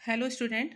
Hello student.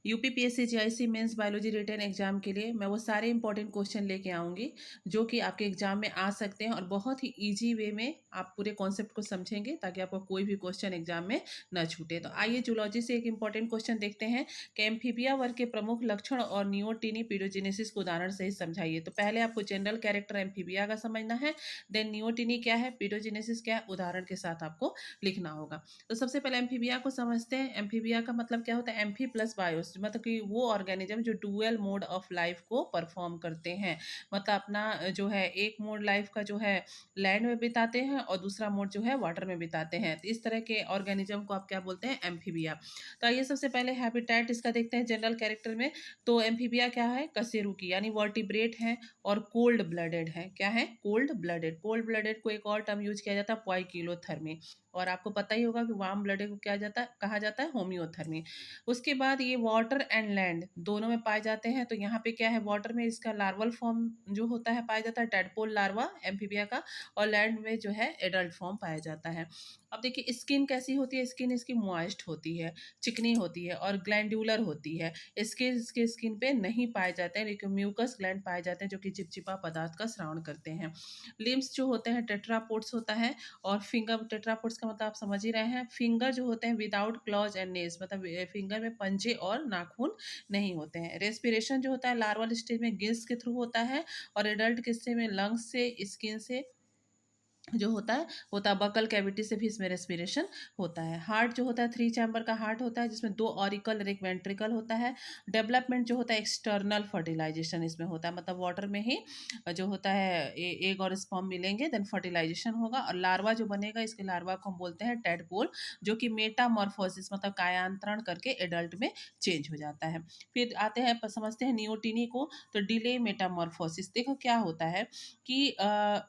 UPPSC GIC mains biology written exam के लिए मैं वो सारे इंपॉर्टेंट क्वेश्चन लेके आऊँगी जो कि आपके एग्जाम में आ सकते हैं और बहुत ही इजी वे में आप पूरे कॉन्सेप्ट को समझेंगे ताकि आपको कोई भी क्वेश्चन एग्जाम में न छूटे। तो आइए जूलॉजी से एक इंपॉर्टेंट क्वेश्चन देखते हैं कि एम्फीबिया वर्ग के प्रमुख लक्षण और नियोटिनी पीडोजेनेसिस को उदाहरण से ही समझाइए। तो पहले आपको जनरल कैरेक्टर एम्फीबिया का समझना है, देन नियोटिनी क्या है, पीडोजेनेसिस क्या है, उदाहरण के साथ आपको लिखना होगा। तो सबसे पहले एम्फीबिया को समझते हैं। एम्फीबिया का मतलब क्या होता है? एम्फी प्लस बायोस, मतलब कि वो ऑर्गेनिज्म जो डुअल मोड ऑफ लाइफ को परफॉर्म करते हैं। मतलब अपना जो है एक मोड लाइफ का जो है लैंड में बिताते हैं और दूसरा मोड जो है वाटर में बिताते हैं। तो इस तरह के ऑर्गेनिज्म को आप क्या बोलते हैं? एम्फीबिया। तो आइए सबसे पहले हैबिटेट इसका देखते हैं जनरल कैरेक्टर में। तो एम्फीबिया क्या है? कशेरुकी यानी वर्टिब्रेट है और कोल्ड ब्लडेड है। क्या है? Cold blooded. कोल्ड ब्लडेड को एक और टर्म यूज किया जाता है, पोइकिलोथर्मी। और आपको पता ही होगा कि वार्म ब्लडेड को क्या जाता है कहा जाता है? होम्योथर्मी। उसके बाद ये वाटर एंड लैंड दोनों में पाए जाते हैं। तो यहाँ पे क्या है? वाटर में इसका लार्वल फॉर्म जो होता है पाया जाता है, टैडपोल लार्वा एम्फीबिया का, और लैंड में जो है एडल्ट फॉर्म पाया जाता है। अब देखिए स्किन कैसी होती है? स्किन इसकी मॉइस्ट होती है, चिकनी होती है और ग्लैंडुलर होती है। इसके स्किन पे नहीं पाए जाते हैं, लेकिन म्यूकस ग्लैंड पाए जाते हैं जो कि चिपचिपा पदार्थ का स्राव करते हैं। लिम्स जो होते हैं टेट्रापोड्स होता है, और फिंगर टेट्रापोड्स का मतलब आप समझ ही रहे हैं। फिंगर जो होते हैं विदाउट क्लॉज एंड नेल्स, मतलब फिंगर में पंजे और नाखून नहीं होते हैं। रेस्पिरेशन जो होता है लार्वल स्टेज में गिल्स के थ्रू होता है, और एडल्ट के स्टेज में लंग्स से, स्किन से जो होता है बकल कैविटी से भी इसमें रेस्पिरेशन होता है। हार्ट जो होता है 3 चैम्बर का हार्ट होता है, जिसमें 2 ऑरिकल और एक वेंट्रिकल होता है। डेवलपमेंट जो होता है एक्सटर्नल फर्टिलाइजेशन इसमें होता है, मतलब वाटर में ही जो होता है एग और स्पर्म मिलेंगे, देन फर्टिलाइजेशन होगा और लार्वा जो बनेगा, इसके लार्वा को हम बोलते हैं टेडपोल, जो कि मेटामॉर्फोसिस मतलब कायांतरण करके एडल्ट में चेंज हो जाता है। फिर आते हैं समझते हैं नियोटिनी को। तो डिले मेटामॉर्फोसिस देखो क्या होता है कि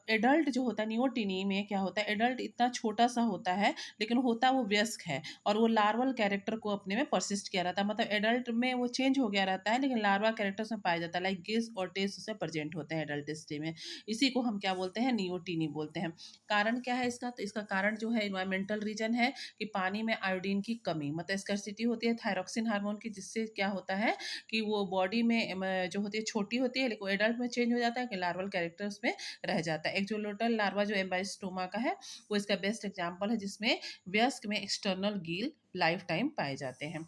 एडल्ट जो होता है नियोटिनी में क्या होता है, एडल्ट इतना छोटा सा होता है लेकिन होता वो वयस्क है, और वो लार्वल कैरेक्टर को अपने में परसिस्ट किया रहता है। मतलब एडल्ट में वो चेंज हो गया रहता है लेकिन लार्वा कैरेक्टर्स में पाया जाता है, लाइक गिल्स और टेस्ट उससे प्रेजेंट होते हैं एडल्ट स्टेज में। इसी को हम क्या बोलते हैं? नियोटिनी बोलते हैं। कारण क्या है इसका? तो इसका कारण जो है इन्वायरमेंटल रीजन है कि पानी में आयोडीन की कमी, मतलब स्कैर्सिटी होती है थायरॉक्सिन हार्मोन की, जिससे क्या होता है कि वो बॉडी में जो होती है छोटी होती है, लेकिन एडल्ट में चेंज हो जाता है कि लार्वल कैरेक्टर उसमें रह जाता है। एक्सोलोटल लार्वा जो एम्बाइस्टोमा का है वो इसका बेस्ट एग्जाम्पल है, जिसमें वयस्क में एक्सटर्नल गिल लाइफ टाइम पाए जाते हैं।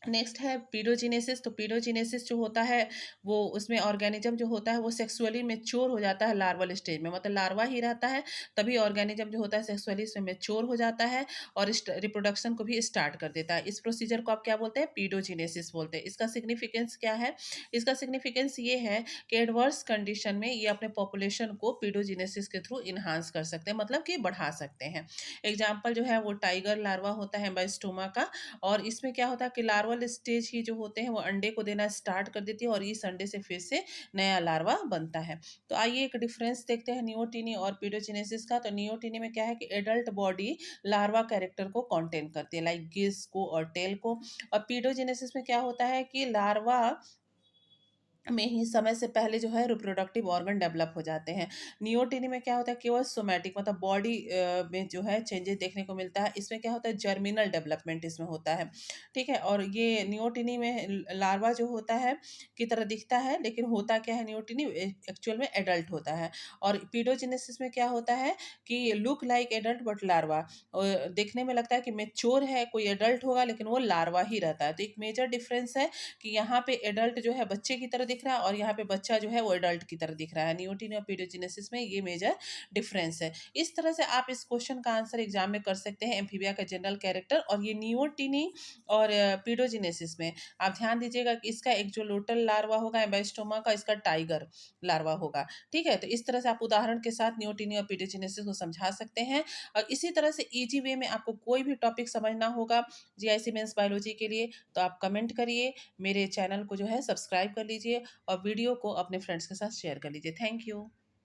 नेक्स्ट है पीडोजिनेसिस। तो पीडोजिनेसिस जो होता है वो उसमें ऑर्गेनिज्म जो होता है वो सेक्सुअली मेच्योर हो जाता है लार्वल स्टेज में, मतलब लार्वा ही रहता है तभी ऑर्गेनिज्म जो होता है सेक्सुअली इसमें मेच्योर हो जाता है और रिप्रोडक्शन को भी स्टार्ट कर देता है। इस प्रोसीजर को आप क्या बोलते हैं? पीडोजिनेसिस बोलते हैं। इसका सिग्निफिकेंस क्या है? इसका सिग्निफिकेंस ये है कि एडवर्स कंडीशन में ये अपने पॉपुलेशन को पीडोजिनेसिस के थ्रू इन्हांस कर सकते हैं, मतलब कि बढ़ा सकते हैं। एग्जाम्पल जो है वो टाइगर लार्वा होता है एम्बाइस्टोमा का, और इसमें क्या होता है कि लार्वल स्टेज ही जो होते हैं वो अंडे को देना स्टार्ट कर देती है और इस अंडे से फिर से नया लार्वा बनता है। तो आइए एक डिफरेंस देखते हैं नियोटिनी और पीडोजिनेसिस का। तो नियोटिनी में क्या है कि एडल्ट बॉडी लार्वा कैरेक्टर को कंटेन करती है, लाइक गिल्स को और टेल को। और पीडोजिनेसिस में क्या होता है कि लार्वा में ही समय से पहले जो है रिप्रोडक्टिव ऑर्गन डेवलप हो जाते हैं। नियोटिनी में क्या होता है केवल सोमैटिक, मतलब बॉडी में जो है चेंजेस देखने को मिलता है। इसमें क्या होता है जर्मिनल डेवलपमेंट इसमें होता है, ठीक है। और ये नियोटिनी में लार्वा जो होता है की तरह दिखता है, लेकिन होता क्या है नियोटिनी एक्चुअल में एडल्ट होता है। और पीडोजिनेसिस में क्या होता है कि look like adult but larva, देखने में लगता है कि मेच्योर है, कोई एडल्ट होगा लेकिन वो लार्वा ही रहता है। तो एक मेजर डिफरेंस है कि यहाँ पे एडल्ट जो है बच्चे की तरह दिख रहा है और यहाँ पे बच्चा जो है वो एडल्ट की तरह दिख रहा है। नियोटिनी और पीडोजिनेसिस में ये मेजर डिफरेंस है। इस तरह से आप इस क्वेश्चन का आंसर एग्जाम में कर सकते हैं, एम्फीबिया का जनरल कैरेक्टर और ये नियोटिनी और पीडोजिनेसिस में। आप ध्यान दीजिएगा कि इसका एक जो लोटल लार्वा होगा एम्बाइस्टोमा का, इसका टाइगर लार्वा होगा, ठीक है। तो इस तरह से आप उदाहरण के साथ नियोटिनी और पीडोजिनेसिस को समझा सकते हैं। और इसी तरह से इजी वे में आपको कोई भी टॉपिक समझना होगा जीआईसी मेंस बायोलॉजी के लिए तो आप कमेंट करिए, मेरे चैनल को जो है सब्सक्राइब कर लीजिए और वीडियो को अपने फ्रेंड्स के साथ शेयर कर लीजिए। Thank you.